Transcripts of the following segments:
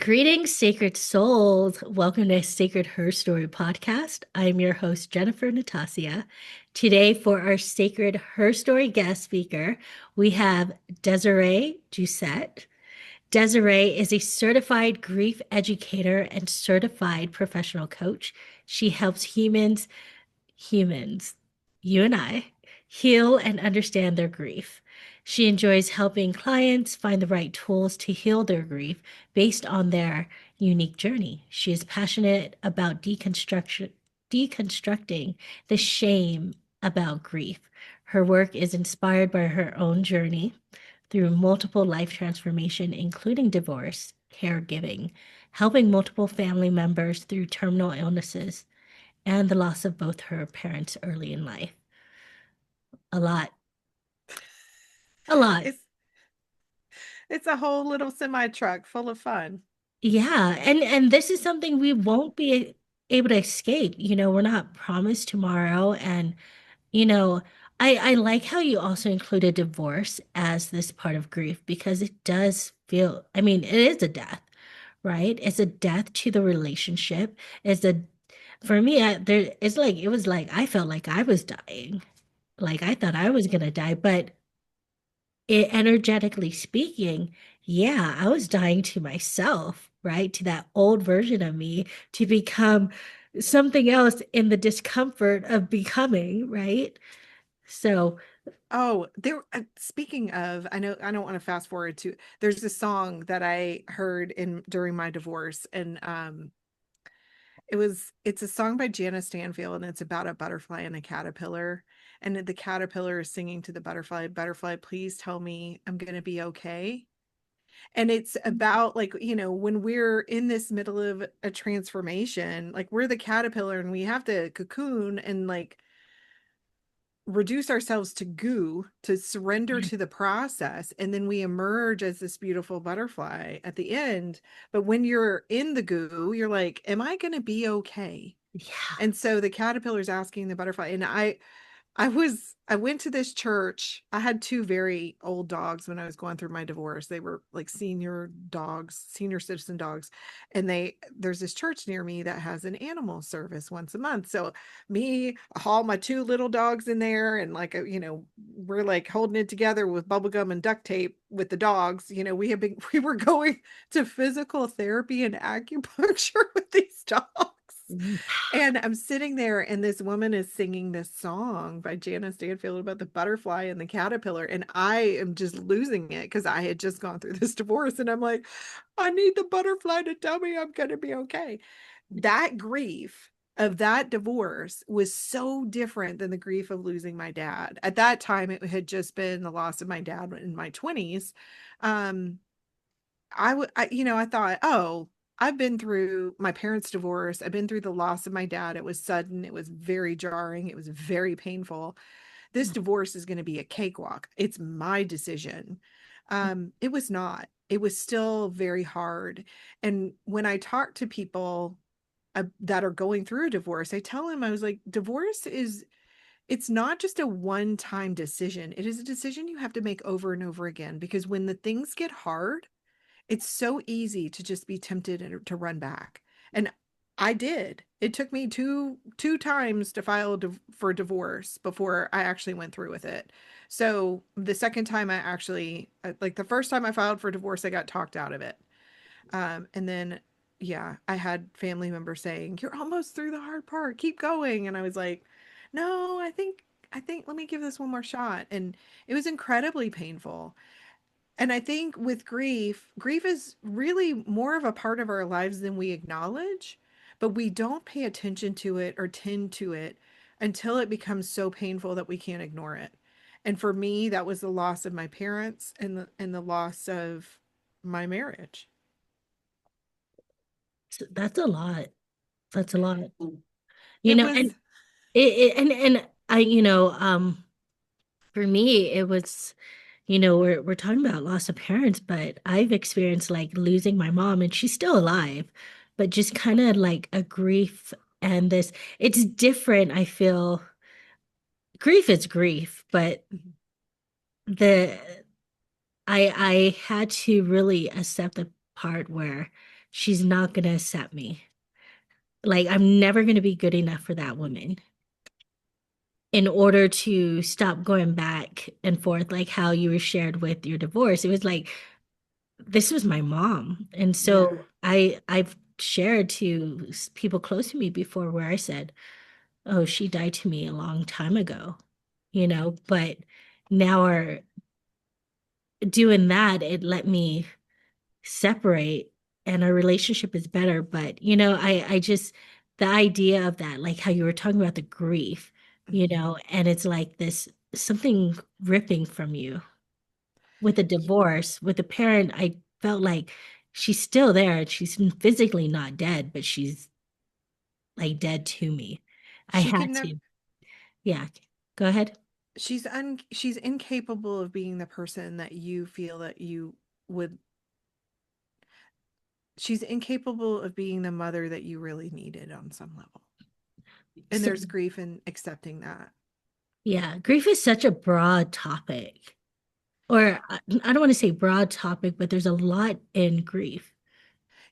Greetings, sacred souls. Welcome to Sacred Her Story podcast. I'm your host, Jennifer Natasia. Today, for our Sacred Her Story guest speaker, we have Desiree Doucet. Desiree is a certified grief educator and certified professional coach. She helps humans, you and I, heal and understand their grief. She enjoys helping clients find the right tools to heal their grief based on their unique journey. She is passionate about deconstructing the shame about grief. Her work is inspired by her own journey through multiple life transformation, including divorce, caregiving, helping multiple family members through terminal illnesses, and the loss of both her parents early in life. A lot, a lot. It's it's a whole little semi truck full of fun. Yeah, and this is something we won't be able to escape. We're not promised tomorrow, and you know, I like how you also included divorce as this part of grief because it does feel, I mean, it is a death, right? It's a death to the relationship. It's a For me, it was like I felt like I was dying. Like I thought I was gonna die, but energetically speaking, yeah, I was dying to myself, right? To that old version of me to become something else in the discomfort of becoming, right? So, Oh, there speaking of, I know I don't want to fast forward to there's a song that I heard in during my divorce and it's a song by Janice Stanfield and it's about a butterfly and a caterpillar and the caterpillar is singing to the butterfly, butterfly, please tell me I'm going to be okay. And it's about like, when we're in this middle of a transformation, like we're the caterpillar and we have to cocoon and like reduce ourselves to goo to surrender to the process and then we emerge as this beautiful butterfly at the end, but when you're in the goo you're like, am I going to be okay? yeah. And so the caterpillar's asking the butterfly, and I went to this church. I had two very old dogs when I was going through my divorce. They were like senior dogs, senior citizen dogs. And there's this church near me that has an animal service once a month. So me, I haul my two little dogs in there and like we're like holding it together with bubble gum and duct tape with the dogs. We were going to physical therapy and acupuncture with these dogs. And I'm sitting there, and this woman is singing this song by Janice Stanfield about the butterfly and the caterpillar. And I am just losing it because I had just gone through this divorce. And I'm like, I need the butterfly to tell me I'm going to be okay. That grief of that divorce was so different than the grief of losing my dad. At that time, it had just been the loss of my dad in my 20s. Um, I thought, oh, I've been through my parents' divorce. I've been through the loss of my dad. It was sudden. It was very jarring. It was very painful. This divorce is going to be a cakewalk. It's my decision. It was not. It was still very hard. And when I talk to people that are going through a divorce, I tell them, I was like, it's not just a one-time decision. It is a decision you have to make over and over again because when the things get hard, it's so easy to just be tempted and to run back. And I did. It took me two times to file for divorce before I actually went through with it. So the second time I actually like the first time I filed for divorce, I got talked out of it. And then yeah, I had family members saying, "You're almost through the hard part. Keep going." And I was like, "No, I think let me give this one more shot." And it was incredibly painful. And I think with grief is really more of a part of our lives than we acknowledge, but we don't pay attention to it or tend to it until it becomes so painful that we can't ignore it. And for me, that was the loss of my parents and the loss of my marriage. That's a lot. That's a lot. It And was and I, for me, it was, we're talking about loss of parents, but I've experienced like losing my mom and she's still alive, but just kind of like a grief and this, it's different. I feel grief is grief, but the I had to really accept the part where she's not going to accept me. Like, I'm never going to be good enough for that woman in order to stop going back and forth, like how you were shared with your divorce. It was like, this was my mom. And Yeah. so I've shared to people close to me before where I said, oh, she died to me a long time ago, but now our doing that, it let me separate and our relationship is better. But, I just, the idea of that, like how you were talking about the grief, Mhm. and it's like this something ripping from you with a Y- divorce, with a parent, I felt like she's still there. She's physically not dead, but she's like dead to me. I She had can never to, yeah, go ahead. she's incapable of being the person that you feel that you would she's incapable of being the mother that you really needed on some level. And So, there's grief in accepting that. yeah, grief is such a broad topic. Or I don't want to say broad topic, but there's a lot in grief.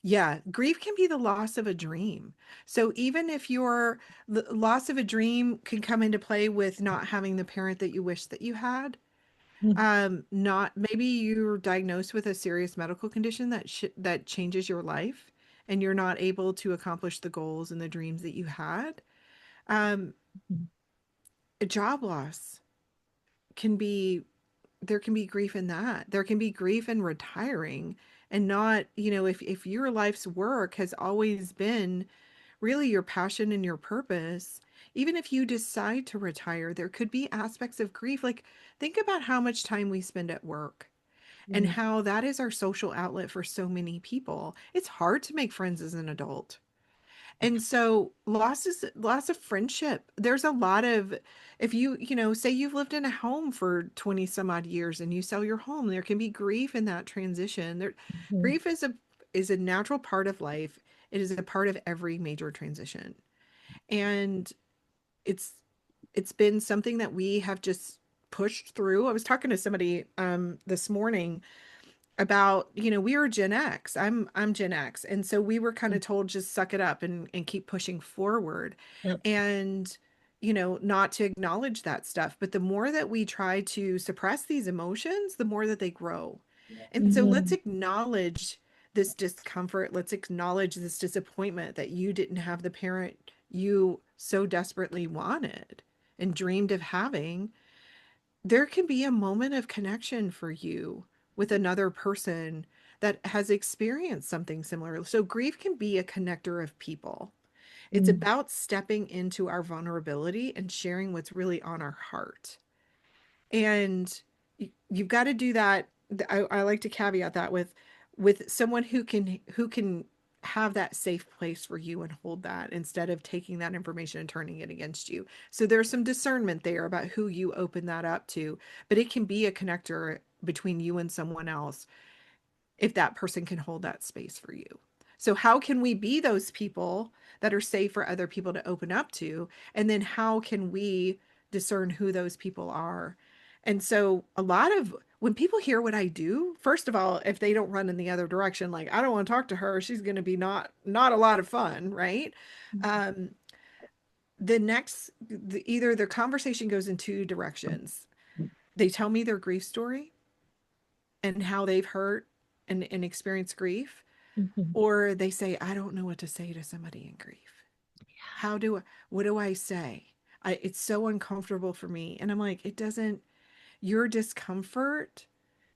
Yeah, grief can be the loss of a dream. So even if your loss of a dream can come into play with not having the parent that you wish that you had, not maybe you're diagnosed with a serious medical condition that changes your life and you're not able to accomplish the goals and the dreams that you had. Um, a job loss can be there can be grief in that. There can be grief in retiring and not, if your life's work has always been really your passion and your purpose, even if you decide to retire, there could be aspects of grief. Like, think about how much time we spend at work and Mm, how that is our social outlet for so many people. It's hard to make friends as an adult. And so loss of friendship. There's a lot of if say you've lived in a home for 20 some odd years and you sell your home, there can be grief in that transition. mhm, Grief is a natural part of life. It is a part of every major transition. And it's it's been something that we have just pushed through. I was talking to somebody this morning about, we were Gen X. I'm Gen X. And so we were kind mm, of told just suck it up and keep pushing forward yep. and not to acknowledge that stuff. But the more that we try to suppress these emotions, the more that they grow. And so let's Mhm, acknowledge this discomfort. Let's acknowledge this disappointment that you didn't have the parent you so desperately wanted and dreamed of having. There can be a moment of connection for you with another person that has experienced something similar. So grief can be a connector of people. It's mm, about stepping into our vulnerability and sharing what's really on our heart. And you've got to do that. I like to caveat that with someone who can have that safe place for you and hold that instead of taking that information and turning it against you. So there's some discernment there about who you open that up to, but it can be a connector between you and someone else if that person can hold that space for you. So, how can we be those people that are safe for other people to open up to? And then, how can we discern who those people are? And so, a lot of when people hear what I do, first of all, if they don't run in the other direction, like I don't want to talk to her, she's going to be not a lot of fun, right? Um, either the conversation goes in two directions. They tell me their grief story and how they've hurt and experienced grief, mhm. or they say, I don't know what to say to somebody in grief. What do I say? It's so uncomfortable for me. And I'm like, it doesn't, your discomfort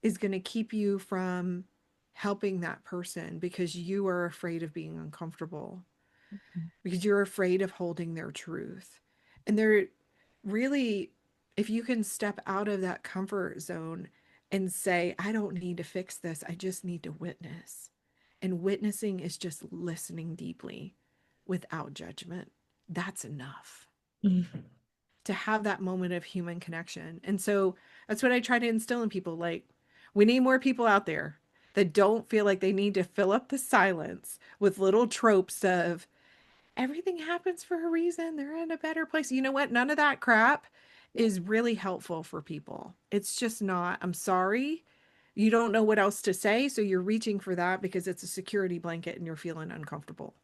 is going to keep you from helping that person because you are afraid of being uncomfortable, because you're afraid of holding their truth. And they're really, if you can step out of that comfort zone and say, I don't need to fix this, I just need to witness. And witnessing is just listening deeply without judgment. That's enough Mhm, to have that moment of human connection. And so that's what I try to instill in people. Like, we need more people out there that don't feel like they need to fill up the silence with little tropes of everything happens for a reason. They're in a better place. You know what? None of that crap is really helpful for people. It's just not. I'm sorry. You don't know what else to say, so you're reaching for that because it's a security blanket and you're feeling uncomfortable.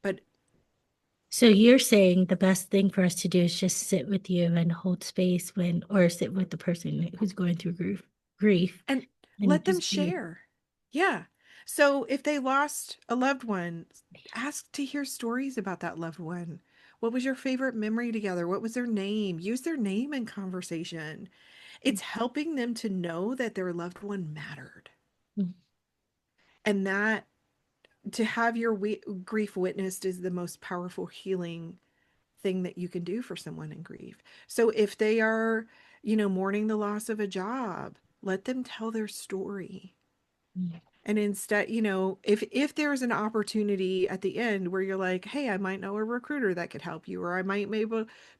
But So you're saying the best thing for us to do is just sit with you and hold space when, or sit with the person who's going through grief and and let them just be. share. Yeah. So if they lost a loved one, ask to hear stories about that loved one. What was your favorite memory together? What was their name? Use their name in conversation. It's helping them to know that their loved one mattered. And that to have your grief witnessed is the most powerful healing thing that you can do for someone in grief. So if they are, mourning the loss of a job, let them tell their story. And instead, if there's an opportunity at the end where you're like, hey, I might know a recruiter that could help you, or I might be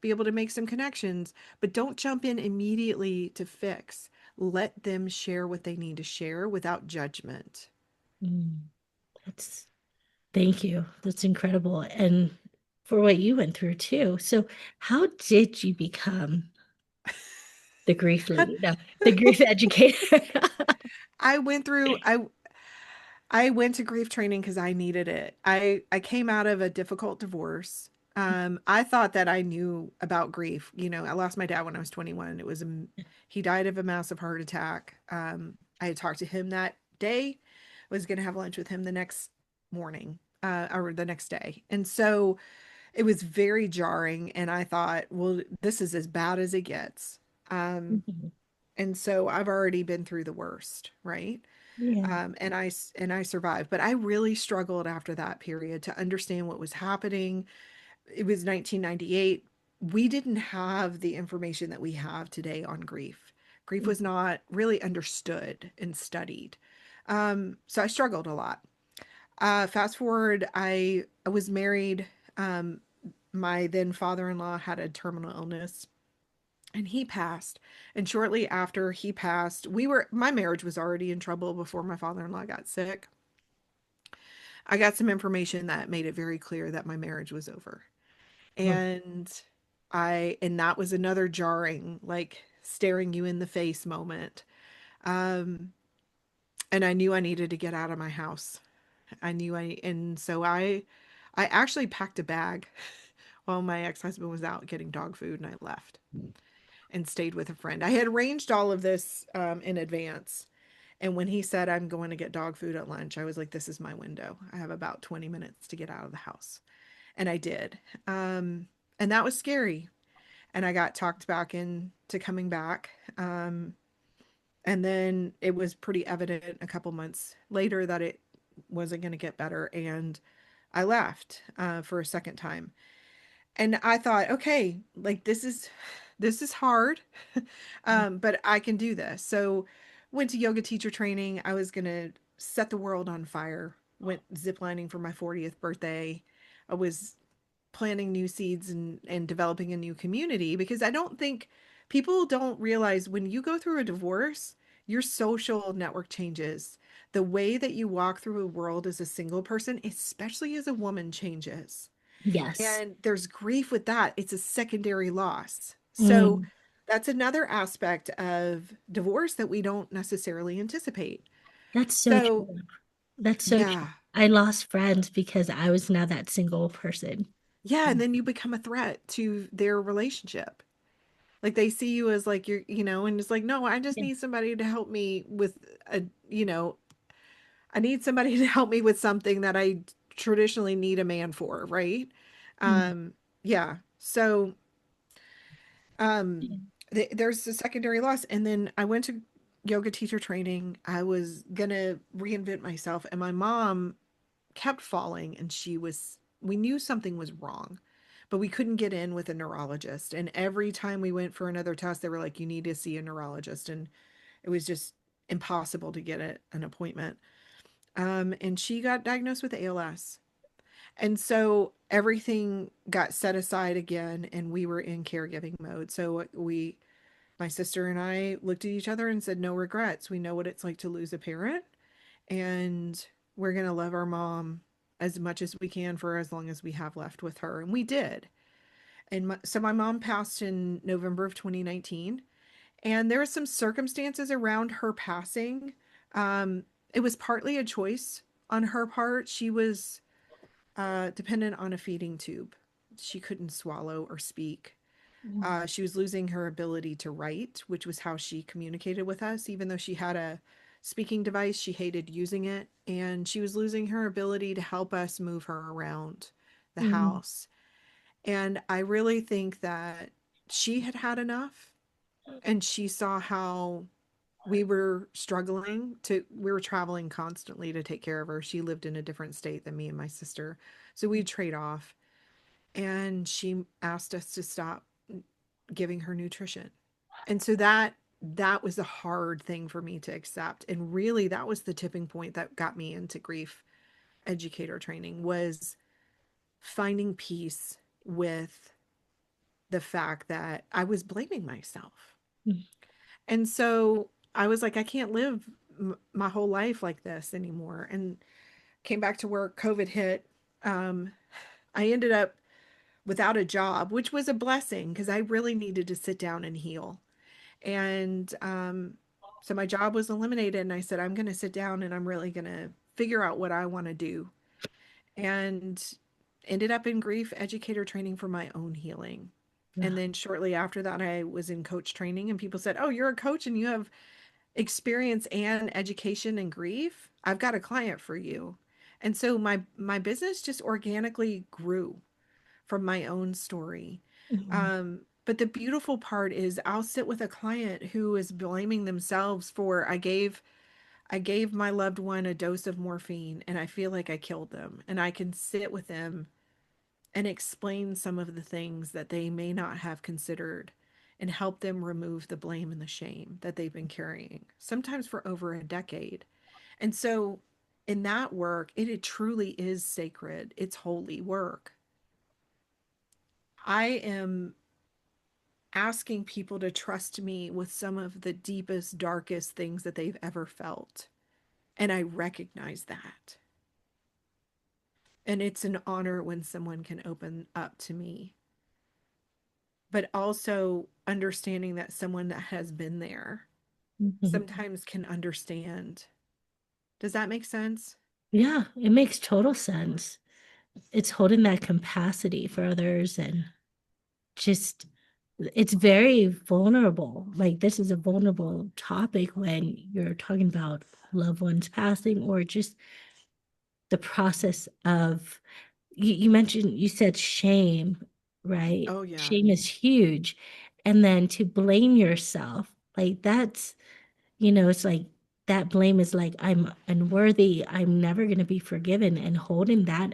able to make some connections, but don't jump in immediately to fix. Let them share what they need to share without judgment. Mm, that's Thank you. That's incredible. And for what you went through too. So how did you become the grief lady? No, the grief educator. I went through I went to grief training because I needed it. I came out of a difficult divorce. I thought that I knew about grief. I lost my dad when I was 21. He died of a massive heart attack. I had talked to him that day, was going to have lunch with him the next morning, or the next day. And so it was very jarring. And I thought, well, this is as bad as it gets. Um, Mhm. and so I've already been through the worst, right? Yeah. And I survived, but I really struggled after that period to understand what was happening. It was 1998. We didn't have the information that we have today on grief. Grief was not really understood and studied. So I struggled a lot. Fast forward, I was married. Um, my then father-in-law had a terminal illness and he passed. And shortly after he passed, my marriage was already in trouble before my father-in-law got sick. I got some information that made it very clear that my marriage was over. Oh, And and that was another jarring, like staring you in the face moment. Um, and I knew I needed to get out of my house. And so I actually packed a bag while my ex-husband was out getting dog food and I left and stayed with a friend. I had arranged all of this in advance. And when he said, I'm going to get dog food at lunch, I was like, this is my window. I have about 20 minutes to get out of the house. And I did. And that was scary. And I got talked back into coming back. And then it was pretty evident a couple months later that it wasn't going to get better. And I left for a second time. And I thought, okay, like this is hard, but I can do this. So went to yoga teacher training. I was gonna set the world on fire. Went ziplining for my 40th birthday. I was planting new seeds and developing a new community because I don't think people don't realize when you go through a divorce, your social network changes. The way that you walk through a world as a single person, especially as a woman, changes. yes. And there's grief with that. It's a secondary loss. So Mm, that's another aspect of divorce that we don't necessarily anticipate. that's so So, true. That's so true. yeah. I lost friends because I was now that single person. Yeah. And then you become a threat to their relationship. Like they see you as like and it's like, no, I just Yeah. need somebody to help me with a, I need somebody to help me with something that I traditionally need a man for, right? Mm, Um, yeah. So um yeah. there's a secondary loss, and then I went to yoga teacher training. I was gonna reinvent myself, and my mom kept falling, and we knew something was wrong, but we couldn't get in with a neurologist, and every time we went for another test they were like, you need to see a neurologist, and it was just impossible to get an appointment. And she got diagnosed with ALS, and so everything got set aside again and we were in caregiving mode. So my sister and I looked at each other and said, no regrets. We know what it's like to lose a parent, and we're going to love our mom as much as we can for as long as we have left with her. And we did. So my mom passed in November of 2019. And there were some circumstances around her passing. Um, it was partly a choice on her part. She was dependent on a feeding tube. She couldn't swallow or speak. She was losing her ability to write, which was how she communicated with us. Even though she had a speaking device, she hated using it. And she was losing her ability to help us move her around the Mhm. house. And I really think that she had had enough, and she saw how we were struggling to, we were traveling constantly to take care of her. She lived in a different state than me and my sister. So we'd trade off. And she asked us to stop giving her nutrition. And so that was a hard thing for me to accept. And really that was the tipping point that got me into grief educator training, was finding peace with the fact that I was blaming myself. And so I was like, I can't live my whole life like this anymore. And came back to work, COVID hit. Um, I ended up without a job, which was a blessing because I really needed to sit down and heal. And so my job was eliminated, and I said, I'm going to sit down and I'm really going to figure out what I want to do. And ended up in grief educator training for my own healing. And Yeah. then shortly after that, I was in coach training, and people said, oh, you're a coach and you have experience and education and grief. I've got a client for you. And so my business just organically grew from my own story. Mhm. But the beautiful part is I'll sit with a client who is blaming themselves for, I gave my loved one a dose of morphine and I feel like I killed them. And I can sit with them and explain some of the things that they may not have considered and help them remove the blame and the shame that they've been carrying, sometimes for over a decade. And so in that work, it truly is sacred. It's holy work. I am asking people to trust me with some of the deepest, darkest things that they've ever felt. And I recognize that. And it's an honor when someone can open up to me, but also understanding that someone that has been there Mhm. sometimes can understand. Does that make sense? Yeah, it makes total sense. It's holding that capacity for others and just it's very vulnerable. Like this is a vulnerable topic when you're talking about loved ones passing or just the process of you mentioned you said shame, right? Oh, yeah. Shame is huge. And then to blame yourself, like that's, it's like that blame is like I'm unworthy, I'm never going to be forgiven and holding that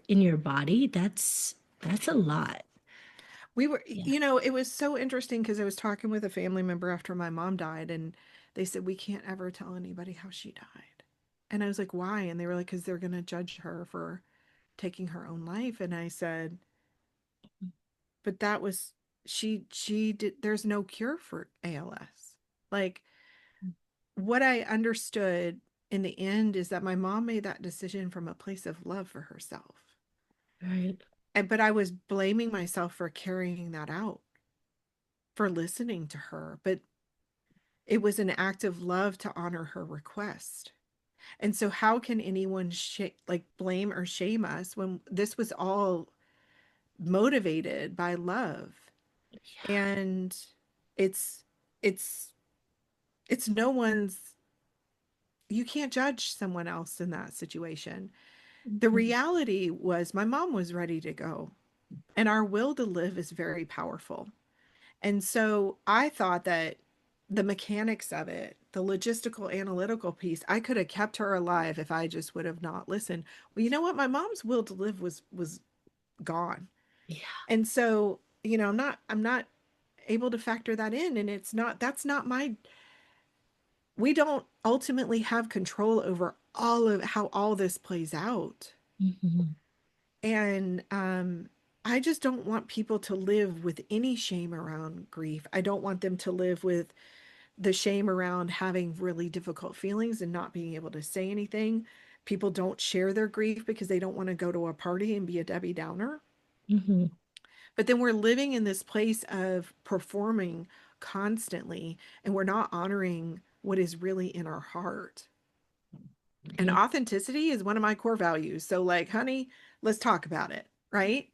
in your body, that's a lot. We were, Yeah. it was so interesting because I was talking with a family member after my mom died, and they said, we can't ever tell anybody how she died. And I was like, why? And they were like, because they're going to judge her for taking her own life. And I said, but that was, she did, there's no cure for ALS. Like, what I understood in the end is that my mom made that decision from a place of love for herself. Right. But I was blaming myself for carrying that out, for listening to her. But it was an act of love to honor her request. And so, how can anyone like blame or shame us when this was all motivated by love? And it's it's it's no one's, you can't judge someone else in that situation. The Mhm. reality was my mom was ready to go, and our will to live is very powerful. And so I thought that the mechanics of it, the logistical analytical piece, I could have kept her alive if I just would have not listened. Well, you know what? My mom's will to live was gone. Yeah. And so, I'm not able to factor that in, and that's not my, we don't ultimately have control over all of how all this plays out. Mhm. And I just don't want people to live with any shame around grief. I don't want them to live with the shame around having really difficult feelings and not being able to say anything. People don't share their grief because they don't want to go to a party and be a Debbie Downer. Mhm. But then we're living in this place of performing constantly, and we're not honoring what is really in our heart. And Right. authenticity is one of my core values. So, like, honey, let's talk about it, right?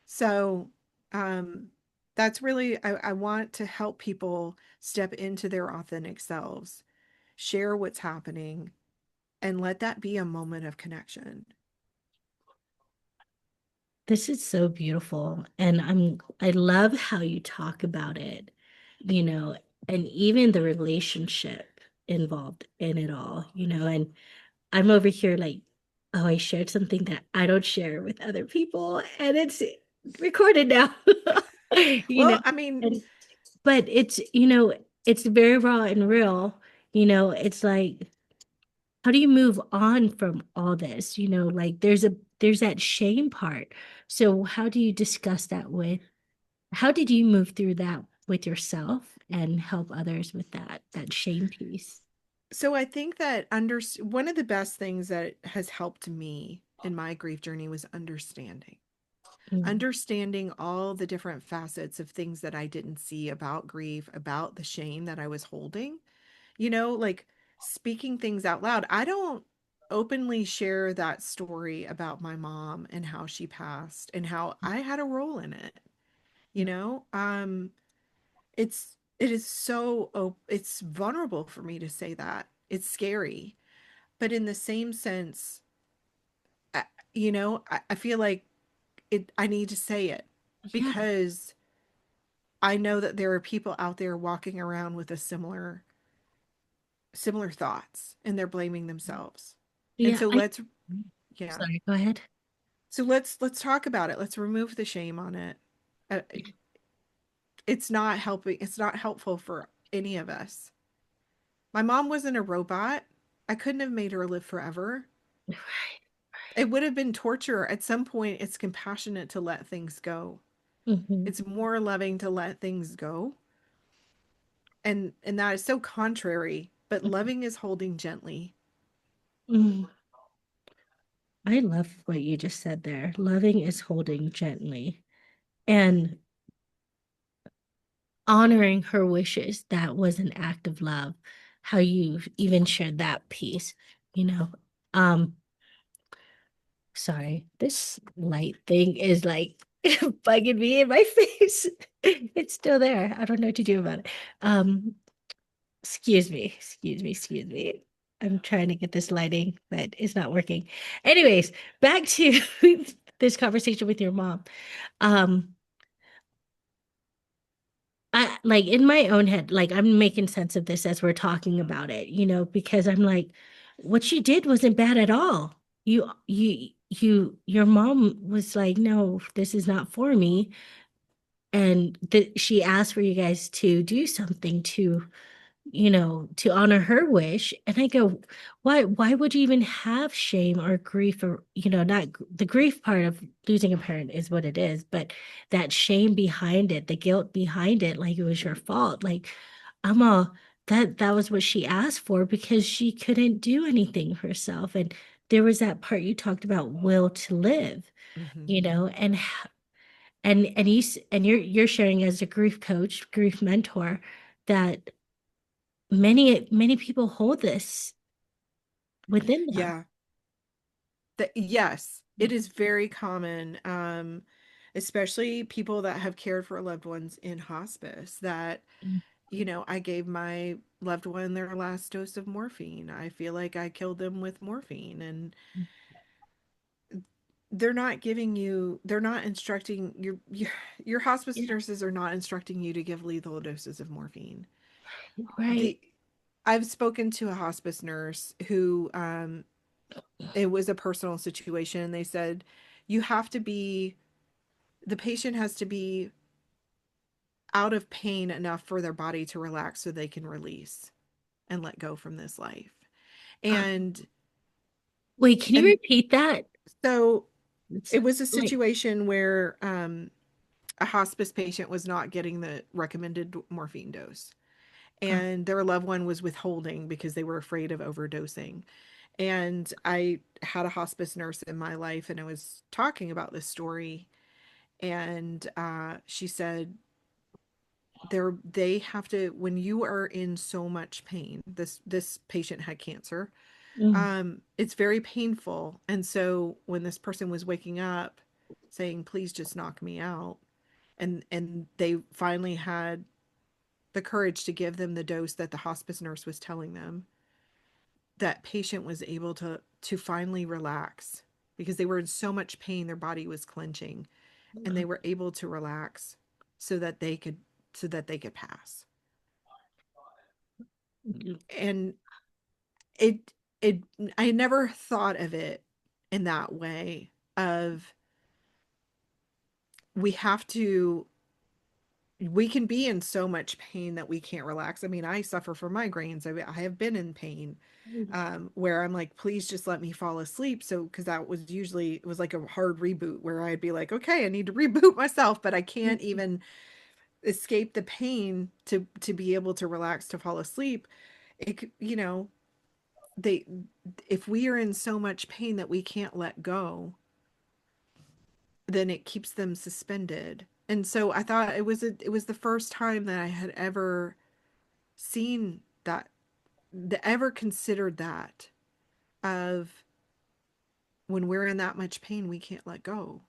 So, um, that's really, I want to help people step into their authentic selves, share what's happening, and let that be a moment of connection. This is so beautiful. And I love how you talk about it, you know, and even the relationship involved in it all, and I'm over here like, oh, I shared something that I don't share with other people, and it's recorded now. you know, Well, I mean, and but it's very raw and real. It's like, how do you move on from all this? Like there's that shame part. So how do you discuss that how did you move through that with yourself and help others with that shame piece? so I think that one of the best things that has helped me in my grief journey was Mm, understanding all the different facets of things that I didn't see about grief, about the shame that I was holding, like speaking things out loud. I don't openly share that story about my mom and how she passed and how I had a role in it, you know? It is it's vulnerable for me to say that. It's scary. But in the same sense, I, I feel like I need to say it yeah, because I know that there are people out there walking around with a similar thoughts and they're blaming themselves. And yeah. so I yeah. sorry, go ahead. So let's talk about it. Let's remove the shame on it. Uh, it's not helping. It's not helpful for any of us. My mom wasn't a robot. I couldn't have made her live forever. Right. It would have been torture. At some point, it's compassionate to let things go. Hmm. It's more loving to let things go. And that is so contrary, but loving is holding gently. Hmm. I love what you just said there. Loving is holding gently and honoring her wishes. That was an act of love. How you even shared that piece, you know. Um, sorry, this light thing is like bugging me in my face. It's still there. I don't know what to do about it. Um, excuse me. I'm trying to get this lighting, but it's not working. Anyways, back to this conversation with your mom. Um, I like in my own head, like I'm making sense of this as we're talking about it, because I'm like, what she did wasn't bad at all. Your mom was like, no, this is not for me. And she asked for you guys to do something to honor her wish. And I go, why would you even have shame or grief or, not the grief part of losing a parent is what it is, but that shame behind it, the guilt behind it, like it was your fault. Like I'm a that was what she asked for because she couldn't do anything herself. And there was that part you talked about, will to live, Hmm. and you're sharing as a grief coach, grief mentor, that many people hold this within them. Yeah. Yes, it is very common, especially people that have cared for loved ones in hospice, that, I gave my loved one their last dose of morphine. I feel like I killed them with morphine. And they're not instructing your hospice Yeah, nurses are not instructing you to give lethal doses of morphine. right. The I've spoken to a hospice nurse who, it was a personal situation. They said, you have to be the patient has to be out of pain enough for their body to relax so they can release and let go from this life. Uh, And wait, can you and repeat that? so It's it was a like, situation where, a hospice patient was not getting the recommended morphine dose, uh, and their loved one was withholding because they were afraid of overdosing. And I had a hospice nurse in my life, and I was talking about this story, And she said they have to, when you are in so much pain, this patient had cancer, Mm. it's very painful. And so when this person was waking up saying, please just knock me out, and they finally had the courage to give them the dose that the hospice nurse was telling them, that patient was able to finally relax because they were in so much pain, their body was clenching, and they were able to relax so that they could pass. And it it I never thought of it in that way of, we have to, we can be in so much pain that we can't relax. I mean, I suffer from migraines. I have been in pain, where I'm like, please just let me fall asleep. So, because that was usually, it was like a hard reboot where I'd be like, okay, I need to reboot myself, but I can't even escape the pain to be able to relax, to fall asleep. They, if we are in so much pain that we can't let go, then it keeps them suspended. And so I thought it was the first time that I had ever seen that, ever considered that, of when we're in that much pain, we can't let go.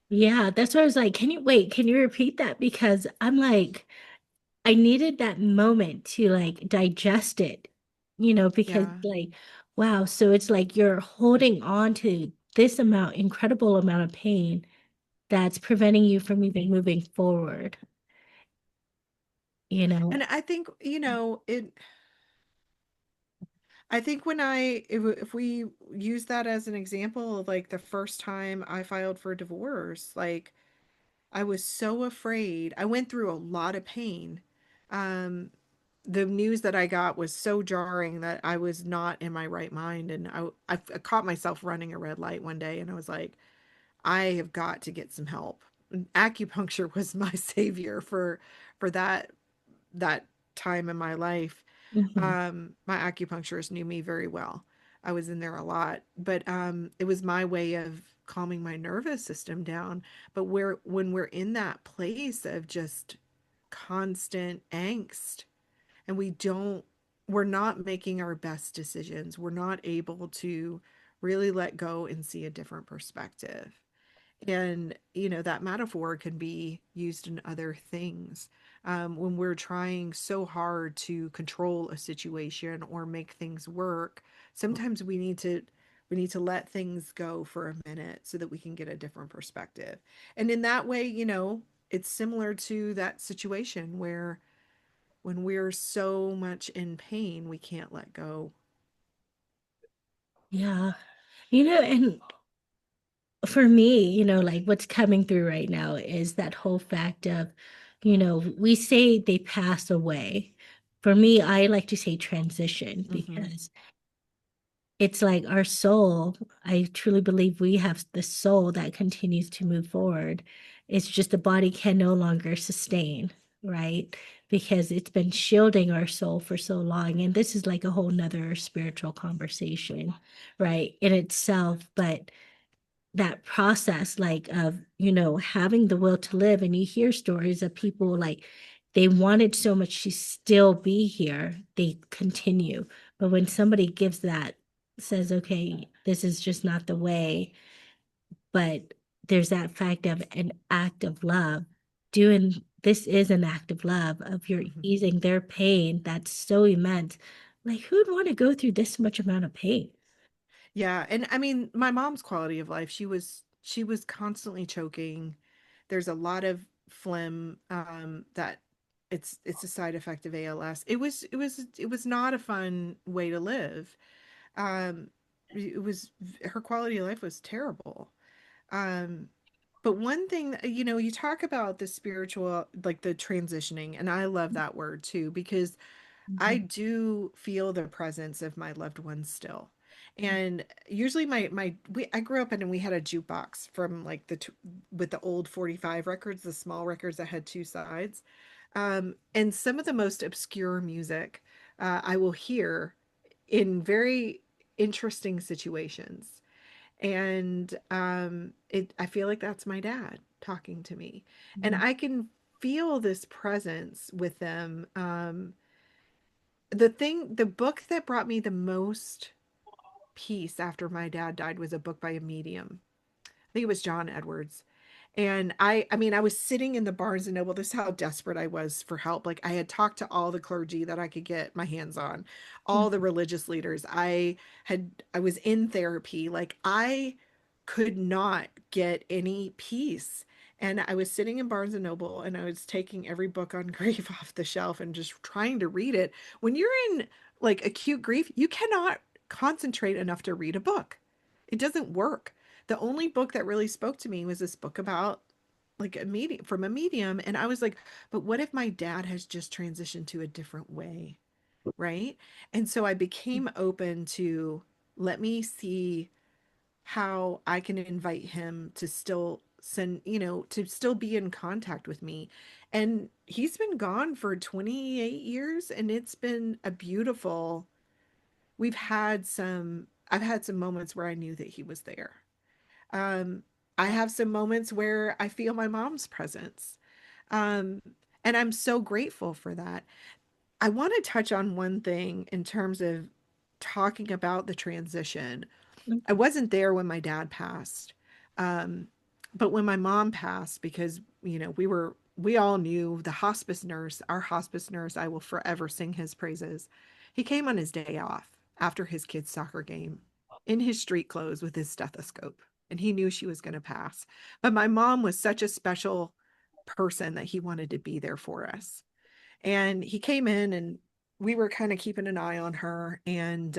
Yeah, that's why I was like, can you wait? Can you repeat that? Because I'm like, I needed that moment to like digest it, because Yeah. like, wow, so it's like you're holding on to this incredible amount of pain that's preventing you from even moving forward, you know? And I think, I think when if we use that as an example of like the first time I filed for divorce, like I was so afraid. I went through a lot of pain. Um, the news that I got was so jarring that I was not in my right mind. And I caught myself running a red light one day, and I was like, I have got to get some help. And acupuncture was my savior for that time in my life. Mhm. My acupuncturist knew me very well. I was in there a lot, but it was my way of calming my nervous system down. But when we're in that place of just constant angst, and we're not making our best decisions, we're not able to really let go and see a different perspective. And, that metaphor can be used in other things. When we're trying so hard to control a situation or make things work, sometimes we need to let things go for a minute so that we can get a different perspective. And in that way, it's similar to that situation where when we're so much in pain, we can't let go. Yeah. And for me, like what's coming through right now is that whole fact of, we say they pass away. For me, I like to say transition Hmm. because it's like our soul. I truly believe we have the soul that continues to move forward. It's just the body can no longer sustain, right? Because it's been shielding our soul for so long. And this is like a whole nother spiritual conversation, right, in itself. But that process like of having the will to live, and you hear stories of people like they wanted so much to still be here, they continue, but when somebody gives that, says okay, this is just not the way, but there's that fact of an act of love, doing this is an act of love of your Hmm. easing their pain that's so immense. Like who'd want to go through this much amount of pain? Yeah, and I mean, my mom's quality of life, she was constantly choking. There's a lot of phlegm, that it's a side effect of ALS. It was not a fun way to live. Um, it was Her quality of life was terrible. Um, but one thing, you talk about the spiritual, like the transitioning, and I love that word too, because I Mhm. do feel the presence of my loved ones still. And usually I grew up in, and we had a jukebox from like with the old 45 records, the small records that had two sides. And some of the most obscure music I will hear in very interesting situations. And I feel like that's my dad. talking to me. And Mhm. I can feel this presence with them. The book that brought me the most peace after my dad died was a book by a medium. I think it was John Edwards. And I mean, I was sitting in the Barnes and Noble. This is how desperate I was for help. Like I had talked to all the clergy that I could get my hands on, all the religious leaders. I was in therapy. Like I could not get any peace. And I was sitting in Barnes and Noble and I was taking every book on grief off the shelf and just trying to read it. When you're in like acute grief, you cannot concentrate enough to read a book. It doesn't work. The only book that really spoke to me was this book about like a medium from a medium. And I was like, but what if my dad has just transitioned to a different way? Right. And so I became open to let me see how I can invite him to still send, to still be in contact with me. And he's been gone for 28 years and it's been a beautiful, I've had some moments where I knew that he was there. Um, I have some moments where I feel my mom's presence. Um, and I'm so grateful for that. I want to touch on one thing in terms of talking about the transition. I wasn't there when my dad passed. Um, but when my mom passed, because, we all knew the hospice nurse, our hospice nurse, I will forever sing his praises. He came on his day off after his kid's soccer game in his street clothes with his stethoscope, and he knew she was going to pass. But my mom was such a special person that he wanted to be there for us. And he came in and we were kind of keeping an eye on her. And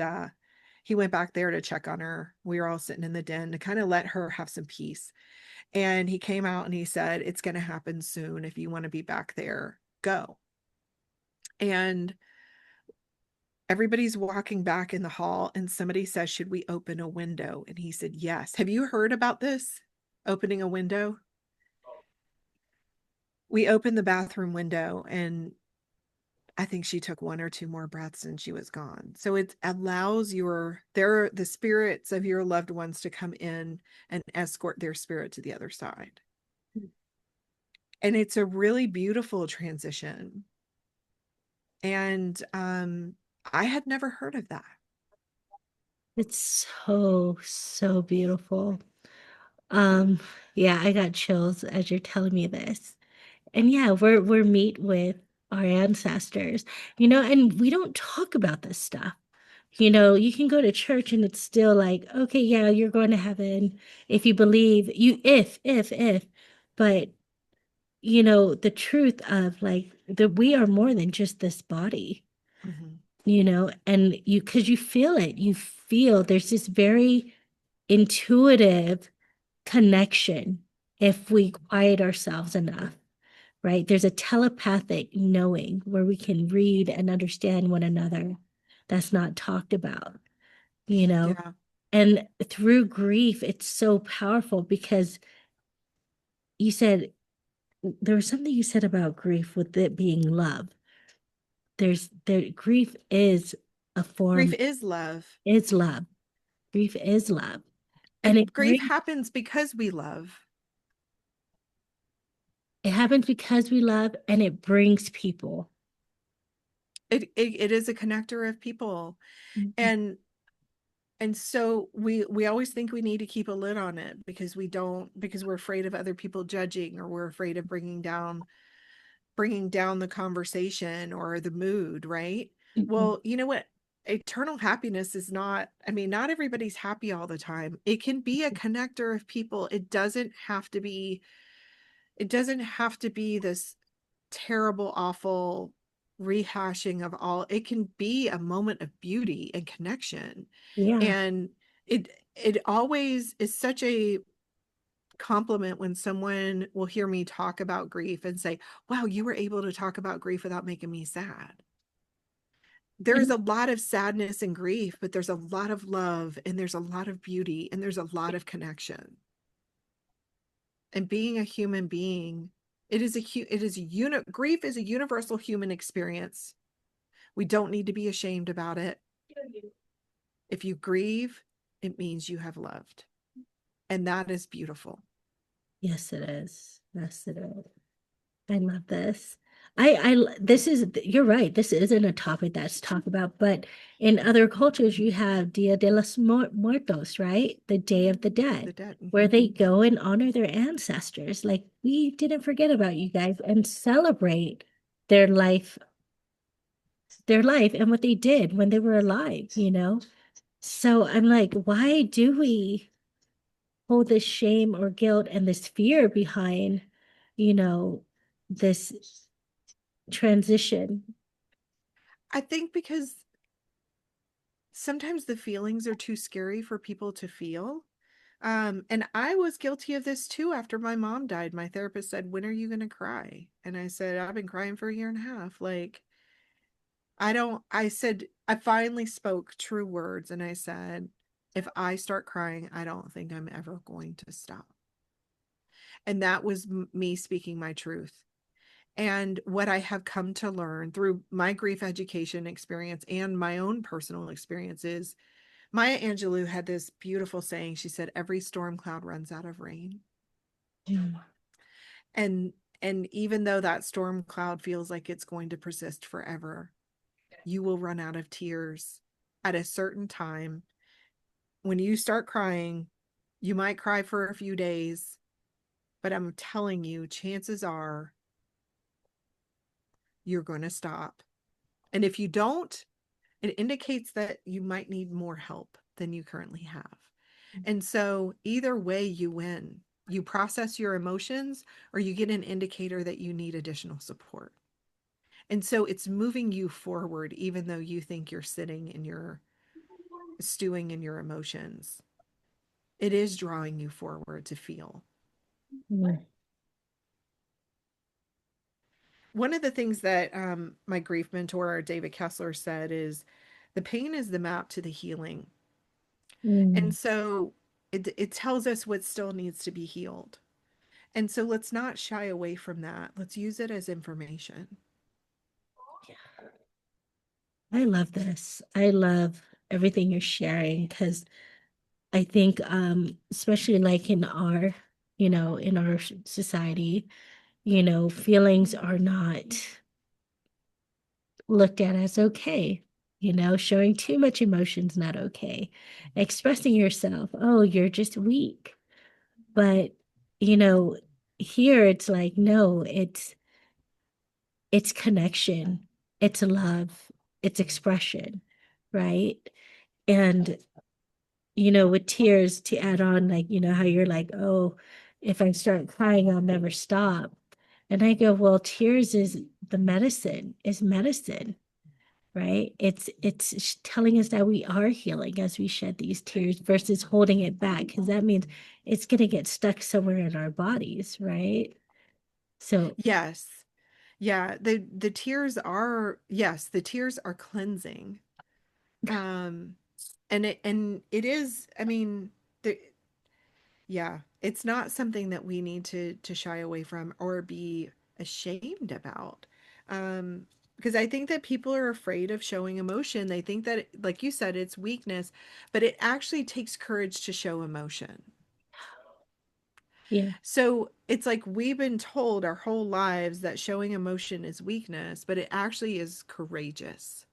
he went back there to check on her. We were all sitting in the den to kind of let her have some peace. And he came out and he said, it's going to happen soon. If you want to be back there, go. And everybody's walking back in the hall and somebody says, should we open a window? And he said, yes. Have you heard about this? Opening a window? We opened the bathroom window and I think she took one or two more breaths and she was gone. So it allows the spirits of your loved ones to come in and escort their spirit to the other side. And it's a really beautiful transition. And I had never heard of that. It's so, so beautiful. Um, yeah, I got chills as you're telling me this. And yeah, we're meet with our ancestors, and we don't talk about this stuff. You can go to church and it's still like, okay, yeah, you're going to heaven if you believe you if. But the truth of like that we are more than just this body, Mhm. and because you feel it, you feel there's this very intuitive connection if we quiet ourselves enough, right? There's a telepathic knowing where we can read and understand one another that's not talked about, you know? Yeah. And through grief, it's so powerful because you said there was something you said about grief with it being love. Grief is a Grief form, is love. is love. Grief is love. And Grief happens because we love. it happens because we love and it brings people. It is a connector of people. And so we always think we need to keep a lid on it because we're afraid of other people judging or we're afraid of bringing down the conversation or the mood, right? Mhm. Well, you know what? Eternal happiness is not, I mean, not everybody's happy all the time. It can be a connector of people. It doesn't have to be this terrible, awful rehashing of all. It can be a moment of beauty and connection. Yeah. And it always is such a compliment when someone will hear me talk about grief and say, wow, you were able to talk about grief without making me sad. There is And a lot of sadness and grief, but there's a lot of love and there's a lot of beauty and there's a lot of connection. And being a human being, grief is a universal human experience. We don't need to be ashamed about it. If you grieve, it means you have loved. And that is beautiful. Yes, it is. Yes, it is. I love this. This is, you're right. This isn't a topic that's talked about, but in other cultures, you have Dia de los Muertos, right? The Day of the Dead, The debt. where Hmm. they go and honor their ancestors. Like, we didn't forget about you guys and celebrate their life, their life and what they did when they were alive, you know? So I'm like, why do we hold this shame or guilt and this fear behind, you know, this transition? I think because sometimes the feelings are too scary for people to feel. And I was guilty of this too after my mom died. My therapist said, "When are you going to cry?" And I said, "I've been crying for a year and a half." Like, I don't, I said, I finally spoke true words and I said, if I start crying, I don't think I'm ever going to stop. And that was me speaking my truth. And what I have come to learn through my grief education experience and my own personal experiences, Maya Angelou had this beautiful saying. She said, "Every storm cloud runs out of rain." Mm. And and even though that storm cloud feels like it's going to persist forever, you will run out of tears at a certain time. When you start crying, you might cry for a few days, but I'm telling you, chances are you're going to stop. And if you don't, it indicates that you might need more help than you currently have. And so, either way, you win. You process your emotions, or you get an indicator that you need additional support. And so, it's moving you forward, even though you think you're sitting in your stewing in your emotions. It is drawing you forward to feel. Mm. One of the things that my grief mentor, David Kessler, said is the pain is the map to the healing. And Mm. so it tells us what still needs to be healed. And so let's not shy away from that. Let's use it as information. I love this. I love everything you're sharing because I think, especially like in our, in our society, feelings are not looked at as okay. Showing too much emotion's not okay. Expressing yourself, oh, you're just weak. But, you know, here it's like, no, it's connection, it's love, it's expression, right? And, with tears to add on, like, how you're like, oh, if I start crying, I'll never stop. And I go, well, tears is medicine, right? It's telling us that we are healing as we shed these tears versus holding it back, because that means it's gonna get stuck somewhere in our bodies, right? So Yes. Yeah, the tears are, yes, the tears are cleansing. Um and it is, I mean, the yeah, it's not something that we need to shy away from or be ashamed about. Because I think that people are afraid of showing emotion. They think that, like you said, it's weakness, but it actually takes courage to show emotion. yeah, So it's like we've been told our whole lives that showing emotion is weakness, but it actually is courageous.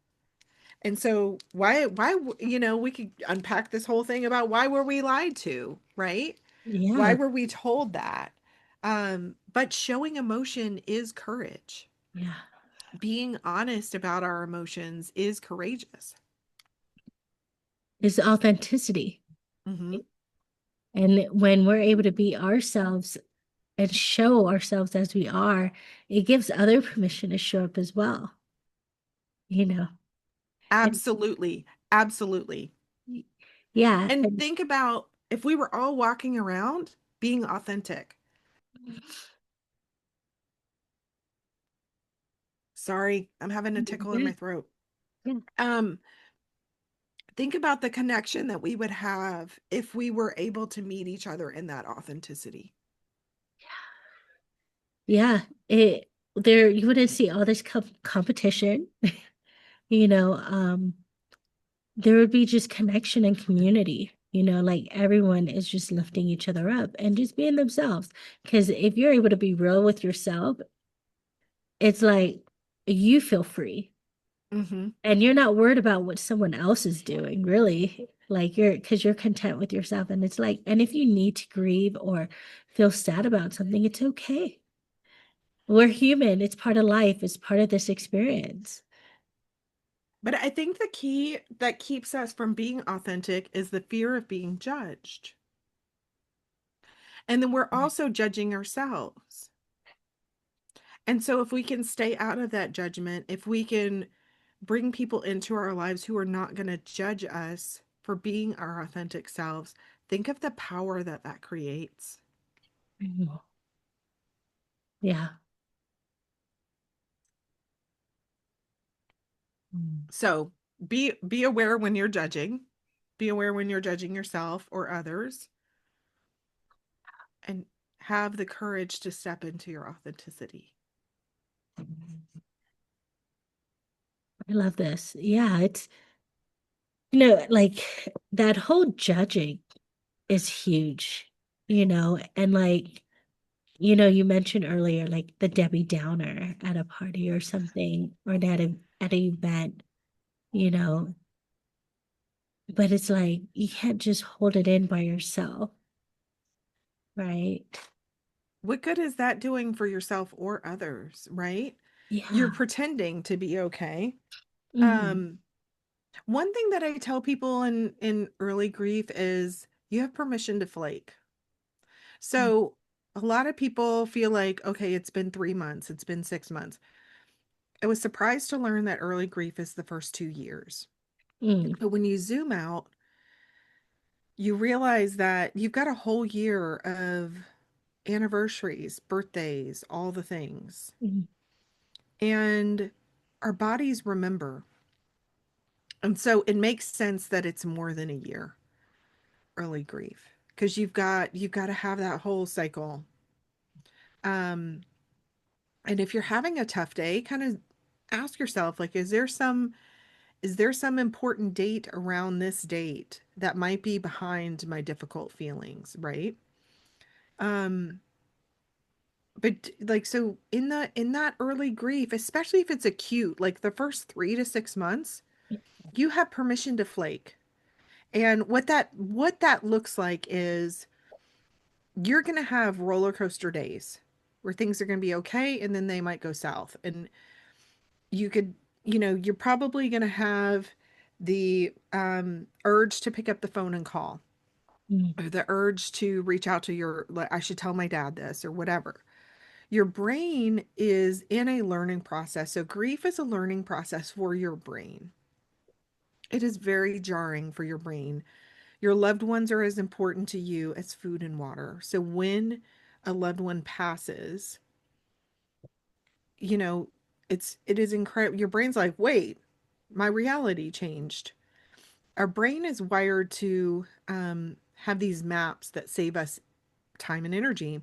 And so we could unpack this whole thing about why were we lied to, right? Why yeah, were we told that? But showing emotion is courage. yeah. Being honest about our emotions is courageous. It's authenticity. Hmm. And when we're able to be ourselves and show ourselves as we are, it gives other permission to show up as well, you know. And Absolutely. Absolutely. yeah, And and think about if we were all walking around being authentic. Sorry, I'm having a tickle in yeah, my throat. yeah, Um, think about the connection that we would have if we were able to meet each other in that authenticity. yeah. It there you wouldn't see all this competition, you know. There would be just connection and community. Like everyone is just lifting each other up and just being themselves. Because if you're able to be real with yourself, it's like you feel free Hmm. and you're not worried about what someone else is doing, really. Like because you're content with yourself. And it's like, and if you need to grieve or feel sad about something, it's okay. We're human. It's part of life. It's part of this experience. But I think the key that keeps us from being authentic is the fear of being judged. And then we're also judging ourselves. And so, if we can stay out of that judgment, if we can bring people into our lives who are not going to judge us for being our authentic selves, think of the power that that creates. Mhm. Yeah. Mm. So, be aware when you're judging. Be aware when you're judging yourself or others, and have the courage to step into your authenticity. I love this. Yeah, like that whole judging is huge, and like, you mentioned earlier, like the Debbie Downer at a party or something, or at an event, you know, but it's like you can't just hold it in by yourself, right? What good is that doing for yourself or others, right? You're Yeah. pretending to be okay. Hmm. Um, One thing that I tell people in early grief is you have permission to flake. So a lot of people feel like, okay, it's been 3 months, it's been 6 months. I was surprised to learn that early grief is the first 2 years. Mm. But when you zoom out, you realize that you've got a whole year of anniversaries, birthdays, all the things. Mm. And our bodies remember. And so it makes sense that it's more than a year early grief because you've got to have that whole cycle. Um, and if you're having a tough day, kind of ask yourself, like, is there some important date around this date that might be behind my difficult feelings, right? Um, but like so in that early grief, especially if it's acute, like the first 3 to 6 months, you have permission to flake. And what that looks like is you're going to have roller coaster days where things are going to be okay and then they might go south. And you could, you're probably going to have the urge to pick up the phone and call, Mm. or the urge to reach out to like, I should tell my dad this or whatever. Your brain is in a learning process. So grief is a learning process for your brain. It is very jarring for your brain. Your loved ones are as important to you as food and water. So when a loved one passes, you know, it is incredible. Your brain's like, wait, my reality changed. Our brain is wired to have these maps that save us time and energy.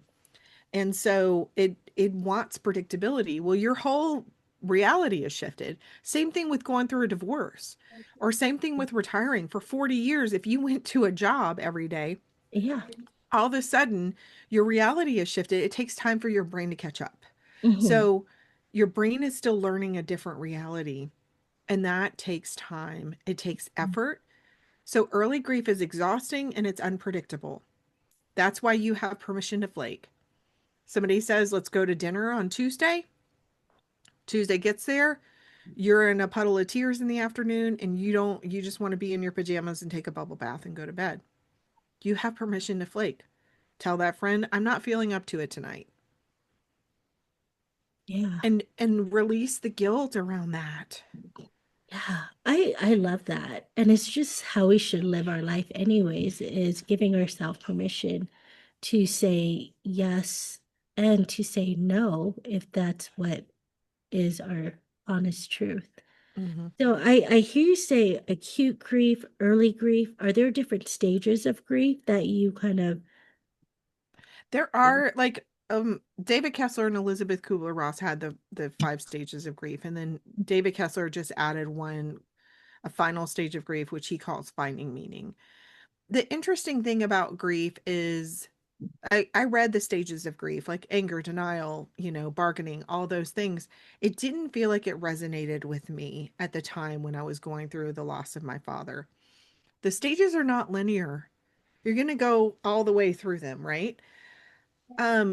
And so it wants predictability. Well, your whole reality is shifted. Same thing with going through a divorce, or same thing with retiring. For 40 years, if you went to a job every day, Yeah. all of a sudden your reality is shifted. It takes time for your brain to catch up. Hmm. So your brain is still learning a different reality, and that takes time. It takes effort. So early grief is exhausting and it's unpredictable. That's why you have permission to flake. Somebody says, let's go to dinner on Tuesday. Tuesday gets there. You're in a puddle of tears in the afternoon and you just want to be in your pajamas and take a bubble bath and go to bed. You have permission to flake. Tell that friend, I'm not feeling up to it tonight. Yeah. And release the guilt around that. Yeah, I love that. And it's just how we should live our life anyways, is giving ourselves permission to say yes and to say no if that's what is our honest truth. Mm-hmm. So I hear you say acute grief, early grief. Are there different stages of grief that you kind of There are like David Kessler and Elizabeth Kubler-Ross had the 5 stages of grief, and then David Kessler just added a final stage of grief, which he calls finding meaning. the interesting thing about grief is I read the stages of grief, like anger, denial, bargaining, all those things. It didn't feel like it resonated with me at the time when I was going through the loss of my father. The stages are not linear. You're going to go all the way through them, right?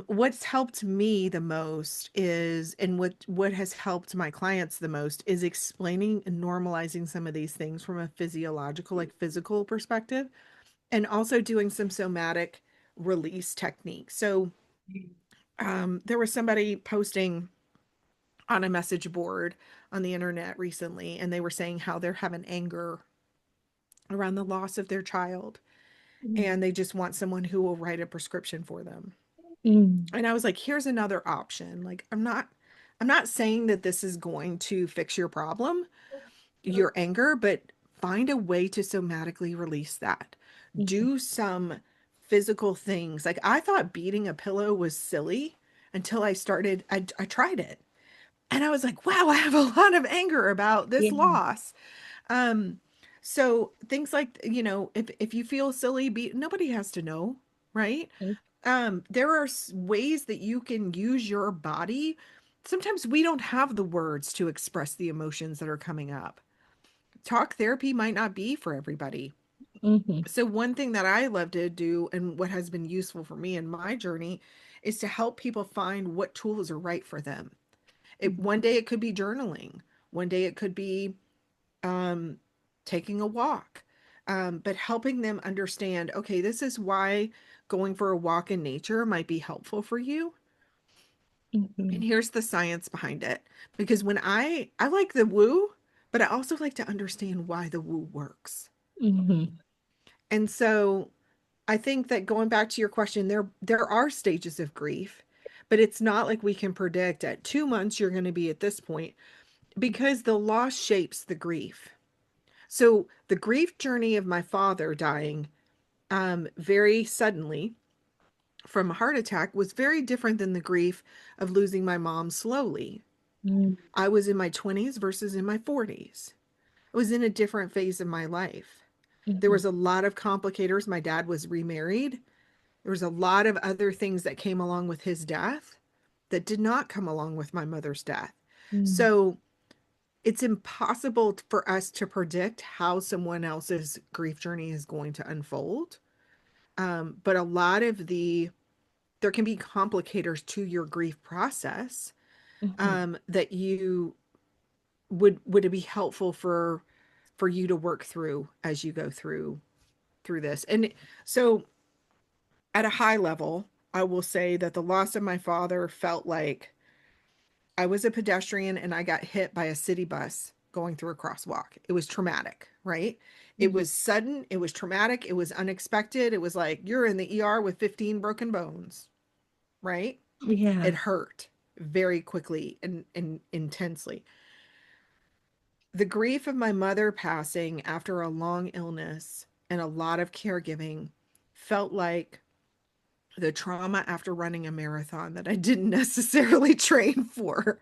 What's helped me the most is, and what has helped my clients the most is explaining and normalizing some of these things from a physiological, like physical perspective, and also doing some somatic release techniques. So, there was somebody posting on a message board on the internet recently, and they were saying how they're having anger around the loss of their child, and they just want someone who will write a prescription for them. Mm, And I was like, here's another option. Like, I'm not saying that this is going to fix your problem, your anger, but find a way to somatically release that. mhm, Do some physical things. Like, I thought beating a pillow was silly until I tried it. And I was like, wow, I have a lot of anger about this yeah. loss. Um, so things like, if you feel silly, nobody has to know, right? There are ways that you can use your body. Sometimes we don't have the words to express the emotions that are coming up. Talk therapy might not be for everybody. Mhm, So one thing that I love to do and what has been useful for me in my journey is to help people find what tools are right for them. One day it could be journaling. One day it could be um, taking a walk, but helping them understand, okay, this is why going for a walk in nature might be helpful for you. And mhm, here's the science behind it. Because when I like the woo, but I also like to understand why the woo works. mhm, And so I think that going back to your question, there are stages of grief, but it's not like we can predict at 2 months you're going to be at this point because the loss shapes the grief. So the grief journey of my father dying very suddenly from a heart attack was very different than the grief of losing my mom slowly. mhm, I was in my 20s versus in my 40s. I was in a different phase of my life. There mhm, was a lot of complicators. My dad was remarried. There was a lot of other things that came along with his death that did not come along with my mother's death. mhm, So it's impossible for us to predict how someone else's grief journey is going to unfold. But a lot of there can be complicators to your grief process mhm. that you would it be helpful for you to work through as you go through this. And so at a high level, I will say that the loss of my father felt like I was a pedestrian and I got hit by a city bus going through a crosswalk. It was traumatic, right? It Mhm. was sudden, it was traumatic, it was unexpected. It was like you're in the ER with 15 broken bones, right? It Yeah. hurt very quickly and intensely. The grief of my mother passing after a long illness and a lot of caregiving felt like the trauma after running a marathon that I didn't necessarily train for.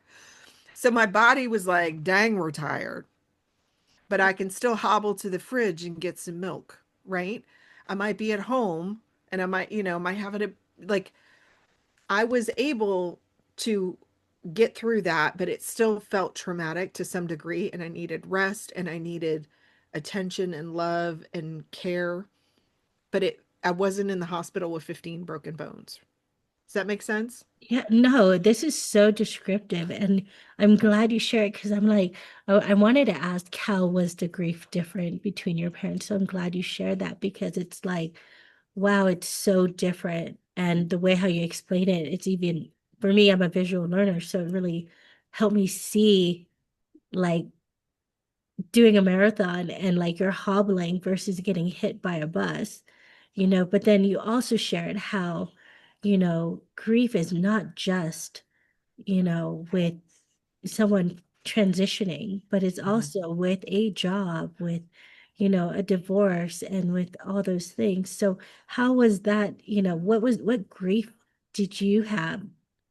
So my body was like, dang, we're tired, but I can still hobble to the fridge and get some milk, right? I might be at home and I might, might have it like I was able to get through that, but it still felt traumatic to some degree. And I needed rest and I needed attention and love and care. But I wasn't in the hospital with 15 broken bones. Does that make sense? Yeah, no, this is so descriptive, and I'm glad you share it because I'm like, I wanted to ask how was the grief different between your parents? So I'm glad you shared that because it's like, wow, it's so different. And the way how you explain it, it's even for me, I'm a visual learner, so it really helped me see like doing a marathon and like you're hobbling versus getting hit by a bus, but then you also shared how, grief is not just with someone transitioning, but it's Mhm. also with a job, with, a divorce and with all those things. So how was that, what grief did you have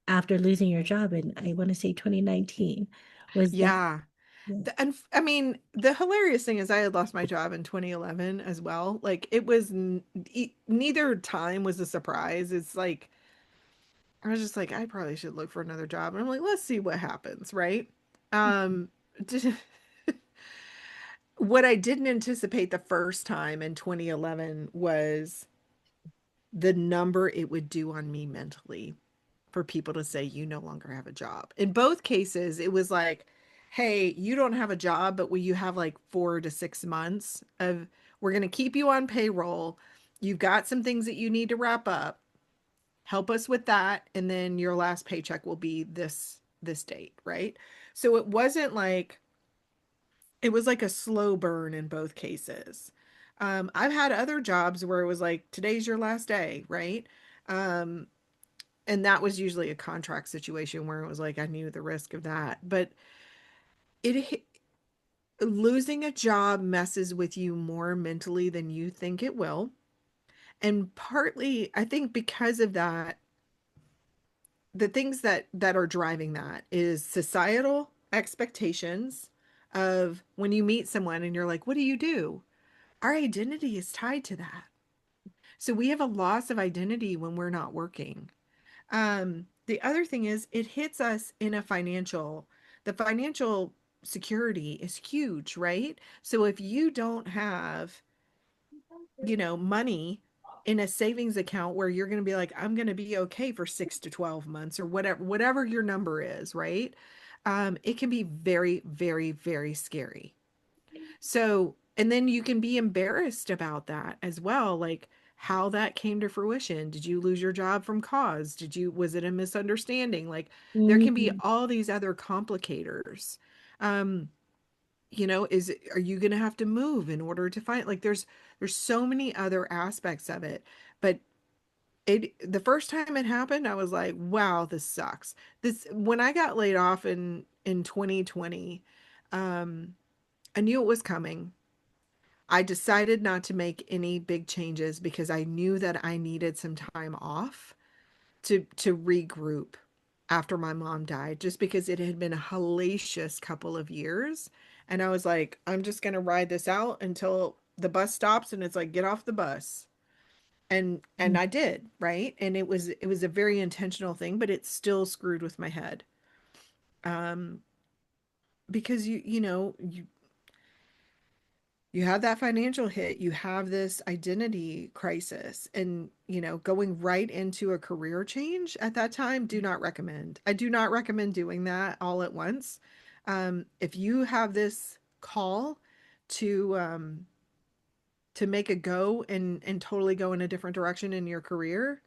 after losing your job in, I want to say 2019? Was that, Yeah. Yeah. And I mean, the hilarious thing is I had lost my job in 2011 as well. Like it was neither time was a surprise. It's like I was just like I probably should look for another job. And I'm like, let's see what happens, right? Um what I didn't anticipate the first time in 2011 was the number it would do on me mentally for people to say you no longer have a job. In both cases, it was like, hey, you don't have a job, but will you have like 4 to 6 months of we're going to keep you on payroll. You've got some things that you need to wrap up. Help us with that, and then your last paycheck will be this date, right? So it was like a slow burn in both cases. I've had other jobs where it was like today's your last day, right? Um, and that was usually a contract situation where it was like I knew the risk of that. But it losing a job messes with you more mentally than you think it will. And partly, I think because of that, the things that are driving that is societal expectations of when you meet someone and you're like, "What do you do?" Our identity is tied to that. So we have a loss of identity when we're not working. The other thing is it hits us in the financial security is huge, right? So if you don't have, money in a savings account where you're going to be like, I'm going to be okay for 6 to 12 months or whatever your number is, right? It can be very, very, very scary. So, and then you can be embarrassed about that as well, like how that came to fruition. Did you lose your job from cause? Was it a misunderstanding? Like there can be Mhm. all these other complicators. Um, are you going to have to move in order to find, like, there's so many other aspects of it. But the first time it happened, I was like, wow, this sucks. When I got laid off in 2020, um, I knew it was coming. I decided not to make any big changes because I knew that I needed some time off to regroup after my mom died, just because it had been a hellacious couple of years. And I was like, I'm just gonna ride this out until the bus stops and it's like, get off the bus. And I did, right? And it was a very intentional thing, but it still screwed with my head. Um, because you have that financial hit, you have this identity crisis, and going right into a career change at that time, do not recommend. I do not recommend doing that all at once. If you have this call to make a go and totally go in a different direction in your career,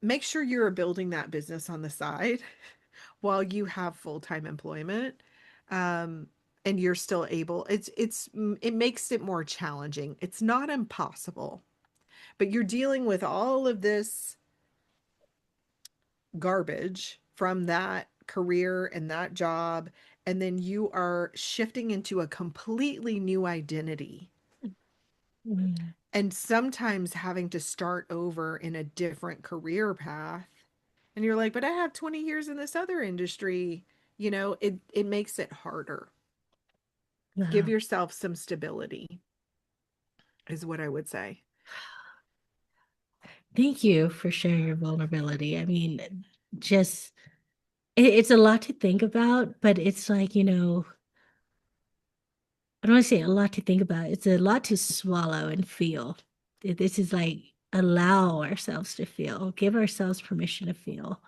make sure you're building that business on the side while you have full-time employment. Um, and you're still able, it makes it more challenging. It's not impossible, but you're dealing with all of this garbage from that career and that job, and then you are shifting into a completely new identity Mhm. and sometimes having to start over in a different career path. And you're like, but I have 20 years in this other industry. It makes it harder. Give Wow. yourself some stability, is what I would say. Thank you for sharing your vulnerability. I mean, just it's a lot to think about, but it's like, I don't want to say a lot to think about. It's a lot to swallow and feel. This is like allow ourselves to feel, give ourselves permission to feel.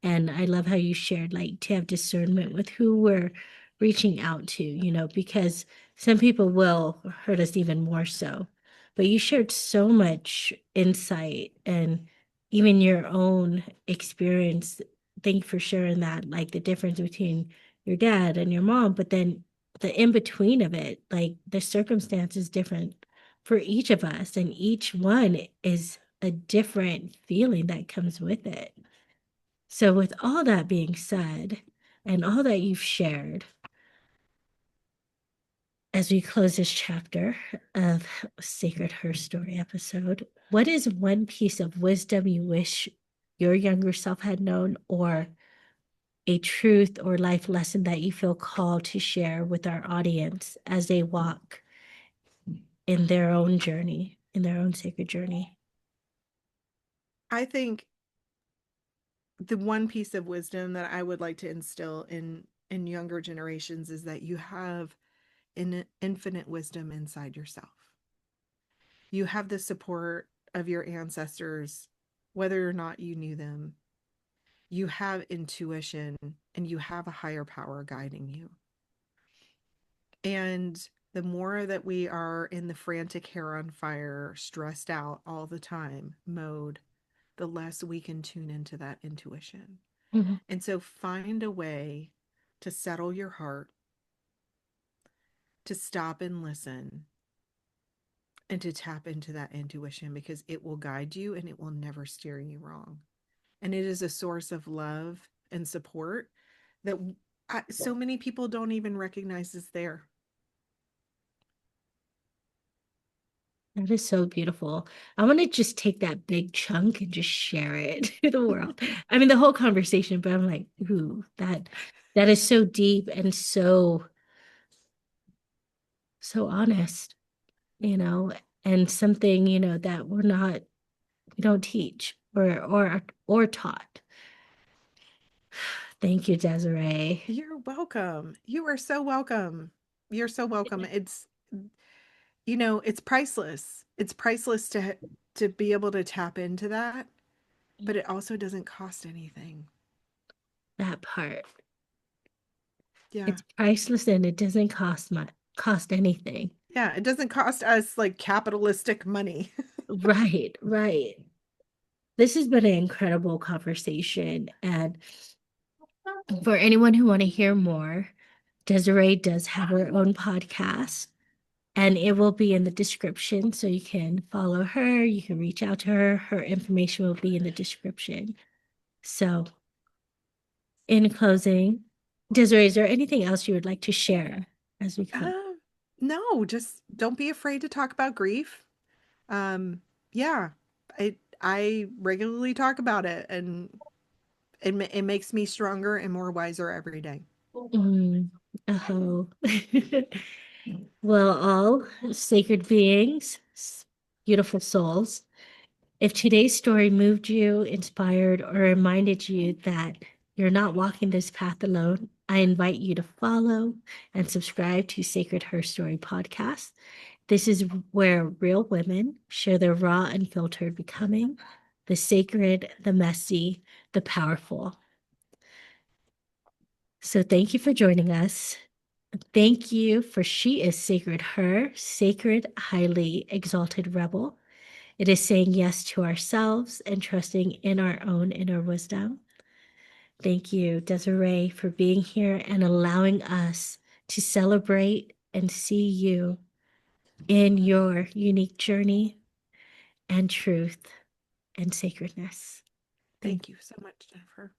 And I love how you shared, like, to have discernment with who we're reaching out to, because some people will hurt us even more so. But you shared so much insight and even your own experience. Thank you for sharing that, like the difference between your dad and your mom, but then the in between of it, like the circumstance is different for each of us, and each one is a different feeling that comes with it. So, with all that being said, and all that you've shared, as we close this chapter of Sacred Her Story episode, what is one piece of wisdom you wish your younger self had known, or a truth or life lesson that you feel called to share with our audience as they walk in their own journey, in their own sacred journey. I think the one piece of wisdom that I would like to instill in younger generations is that you have an infinite wisdom inside yourself. You have the support of your ancestors, whether or not you knew them. You have intuition and you have a higher power guiding you. And the more that we are in the frantic hair on fire, stressed out all the time mode, the less we can tune into that intuition. Mhm. And so find a way to settle your heart, to stop and listen, and to tap into that intuition because it will guide you and it will never steer you wrong. And it is a source of love and support that so many people don't even recognize is there. That is so beautiful. I want to just take that big chunk and just share it to the world. I mean, the whole conversation, but I'm like, ooh, that is so deep and so honest, you know, and something, that we don't teach or taught. Thank you, Desiree. You're welcome. You are so welcome. You're so welcome. It's priceless. It's priceless to be able to tap into that, but it also doesn't cost anything. That part. Yeah. It's priceless and it doesn't cost anything. Yeah, it doesn't cost us like capitalistic money. Right, right. This has been an incredible conversation. And for anyone who want to hear more, Desiree does have her own podcast and it will be in the description. So you can follow her, you can reach out to her. Her information will be in the description. So in closing, Desiree, is there anything else you would like to share as we close? Uh, no, just don't be afraid to talk about grief. Yeah, I regularly talk about it, and it makes me stronger and more wiser every day. Mm, oh. Well, all sacred beings, beautiful souls. If today's story moved you, inspired, or reminded you that you're not walking this path alone, I invite you to follow and subscribe to Sacred Her Story podcast. This is where real women share their raw, unfiltered becoming, the sacred, the messy, the powerful. So thank you for joining us. Thank you for She is Sacred Her, sacred, highly exalted rebel. It is saying yes to ourselves and trusting in our own inner wisdom. Thank you, Desiree, for being here and allowing us to celebrate and see you in your unique journey and truth and sacredness. Thank Thank you so much, Jennifer.